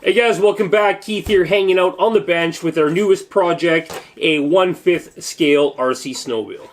Hey guys, welcome back. Keith here, hanging out on the bench with our newest project, a 1/5 scale RC snowmobile.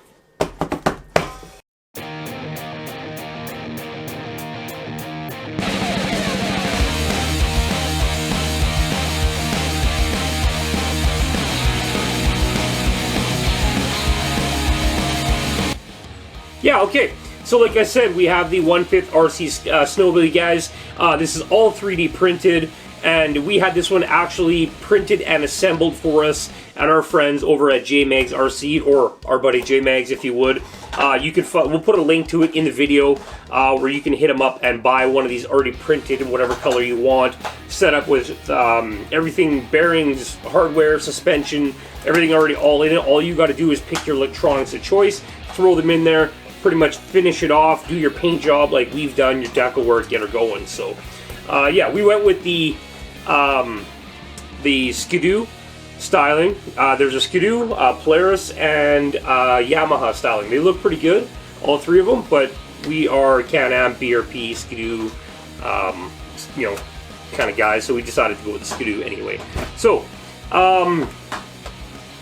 Yeah, okay. So like I said, we have the 1/5 RC snowmobile, guys. This is all 3D printed. And we had this one actually printed and assembled for us and our friends over at Jamagz RC, or our buddy Jamagz, if you would. We'll put a link to it in the video where you can hit them up and buy one of these already printed in whatever color you want. Set up with everything, bearings, hardware, suspension, everything already all in it. All you got to do is pick your electronics of choice, throw them in there, pretty much finish it off, do your paint job like we've done, your decal work, get her going. So yeah, we went with the skidoo styling. There's a skidoo, Polaris, and Yamaha styling. They look pretty good, all three of them, but we are Can-Am, BRP, skidoo, kind of guys, so we decided to go with the skidoo anyway. So,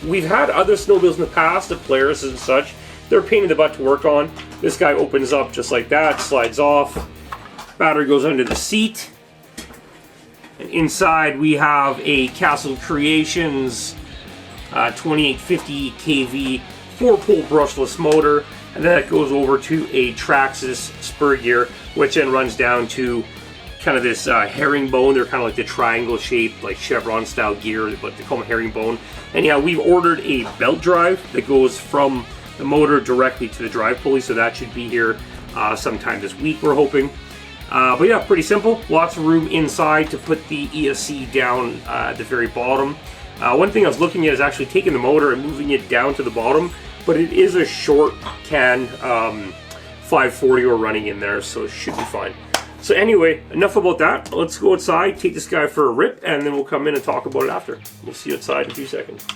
we've had other snowmobiles in the past, the Polaris and such. They're a pain in the butt to work on. This guy opens up just like that, slides off. Battery goes under the seat. And inside we have a Castle Creations 2850 kV 4-pole brushless motor, and then that goes over to a Traxxas spur gear, which then runs down to kind of this herringbone. They're kind of like the triangle shaped, like Chevron style gear, but they call them herringbone. And yeah, we've ordered a belt drive that goes from the motor directly to the drive pulley, so that should be here sometime this week, we're hoping. But yeah, pretty simple. Lots of room inside to put the ESC down at the very bottom. One thing I was looking at is actually taking the motor and moving it down to the bottom, but it is a short can 540 we're running in there, so it should be fine. So anyway, enough about that. Let's go outside, take this guy for a rip, and then we'll come in and talk about it after. We'll see you outside in a few seconds.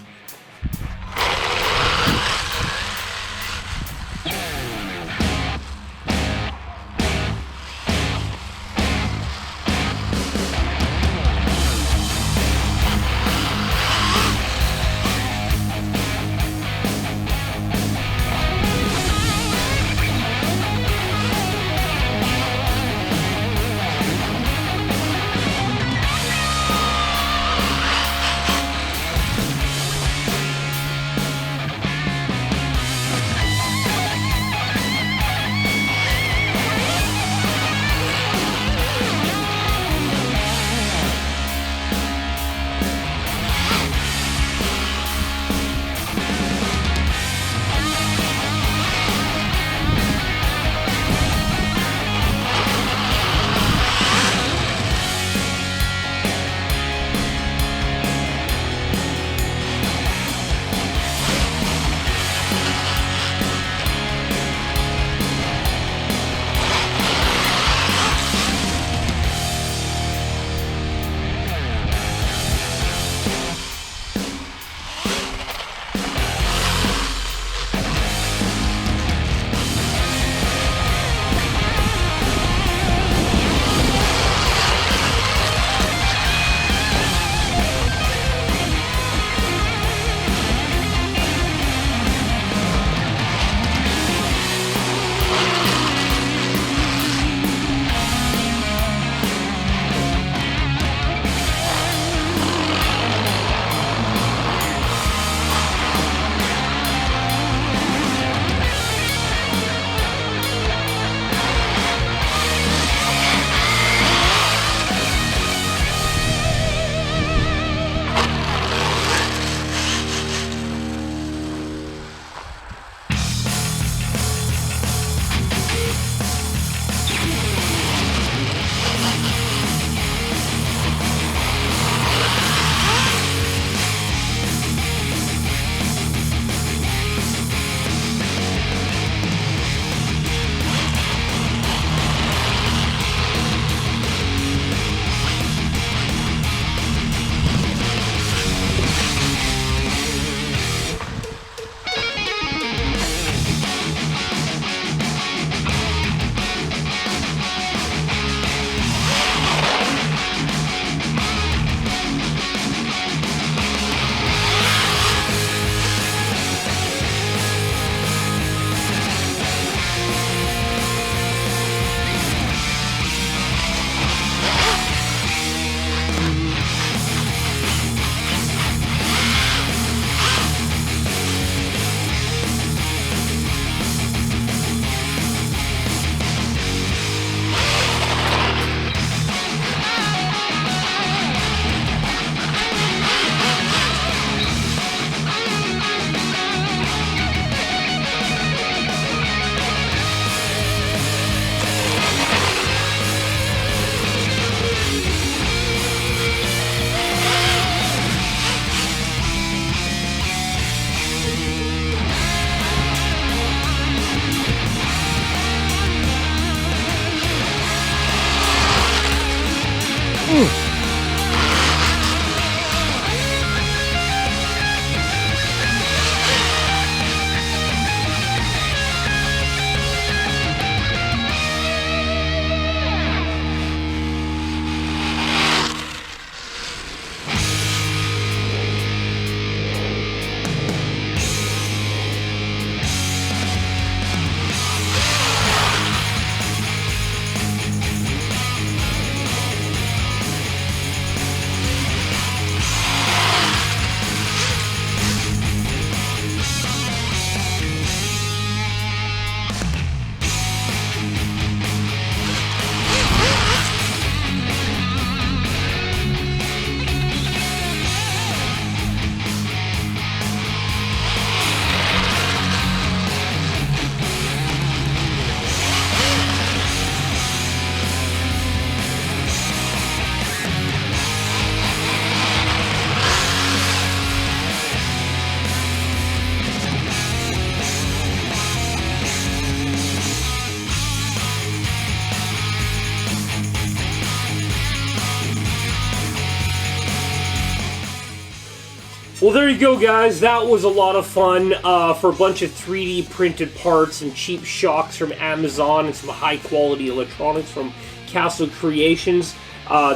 Well, there you go, guys. That was a lot of fun for a bunch of 3D printed parts and cheap shocks from Amazon and some high-quality electronics from Castle Creations.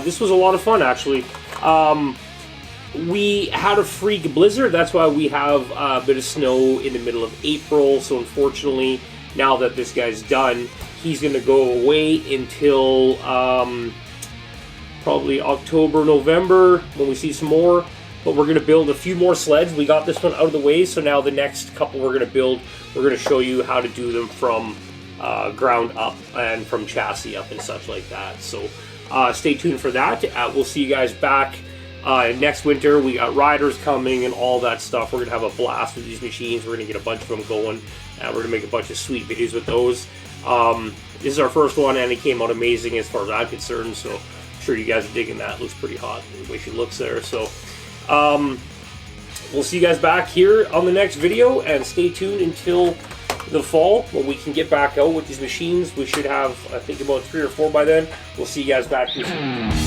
This was a lot of fun, actually. We had a freak blizzard. That's why we have a bit of snow in the middle of April. So unfortunately, now that this guy's done, he's going to go away until probably October, November, when we see some more. But we're going to build a few more sleds. We got this one out of the way, so now the next couple we're going to build, we're going to show you how to do them from ground up and from chassis up and such like that. So stay tuned for that. We'll see you guys back next winter. We got riders coming and all that stuff. We're going to have a blast with these machines. We're going to get a bunch of them going. We're going to make a bunch of sweet videos with those. This is our first one, and it came out amazing as far as I'm concerned, so I'm sure you guys are digging that. It looks pretty hot the way she looks there. So we'll see you guys back here on the next video, and stay tuned until the fall when we can get back out with these machines. We should have, I think, about 3 or 4 by then. We'll see you guys back here soon.